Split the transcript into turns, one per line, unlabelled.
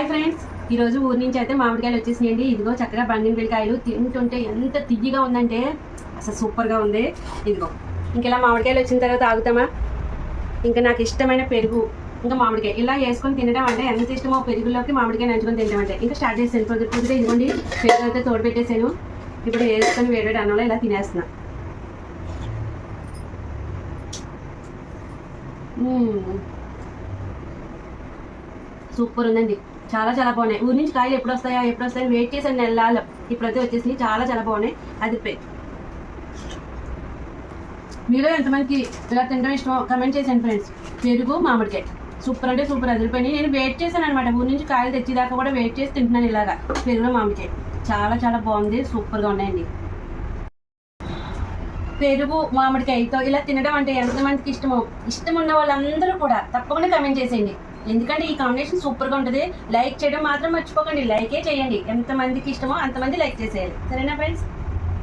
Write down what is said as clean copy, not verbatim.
Hi friends, ఈరోజు ఊరి నుంచి అయితే మామిడికాయలు వచ్చేసినాయండి. ఇదిగో చక్కగా బంగినపల్లికాయలు తింటుంటే ఎంత తియ్యగా ఉందంటే అసలు సూపర్గా ఉంది. ఇదిగో ఇంకెలా మామిడికాయలు వచ్చిన తర్వాత ఆగుతామా? ఇంకా నాకు ఇష్టమైన పెరుగు ఇంకా మామిడికాయ ఇలా వేసుకొని తినడం అంటే ఎంత ఇష్టమో, పెరుగులోకి మామిడికాయ నంచుకొని తినడం అంటే ఇంకా స్టార్ట్ చేసాను. పొద్దుగా ఇదిగోండి పెరుగు అయితే తోడు పెట్టేసాను. ఇప్పుడు వేసుకొని వేడి అన్నంలో ఇలా తినేస్తున్నా. సూపర్ ఉందండి, చాలా చాలా బాగున్నాయి. ఊరి నుంచి కాయలు ఎప్పుడు వస్తాయని వెయిట్ చేశాను నెలలు. ఇప్పుడైతే వచ్చేసి చాలా చాలా బాగున్నాయి. అది మీలో ఎంతమందికి ఇలా తినడం ఇష్టమో కమెంట్ చేశాను ఫ్రెండ్స్. పెరుగు మామిడికాయ సూపర్ అంటే సూపర్ అదిరిపోయి నేను వెయిట్ చేశాను అనమాట. ఊరి నుంచి కాయలు తెచ్చేదాకా కూడా వెయిట్ చేసి తింటున్నాను ఇలాగా. పెరుగు మామిడికాయ చాలా చాలా బాగుంది, సూపర్గా ఉన్నాయండి. పెరుగు మామిడికాయతో ఇలా తినడం అంటే ఎంతమందికి ఇష్టం ఉన్న వాళ్ళందరూ కూడా తప్పకుండా కమెంట్ చేసేయండి. ఎందుకంటే ఈ కాంబినేషన్ సూపర్గా ఉంటుంది. లైక్ చేయడం మాత్రం మర్చిపోకండి. లైకే చేయండి. ఎంతమందికి ఇష్టమో అంతమంది లైక్ చేసేయాలి. సరేనా ఫ్రెండ్స్?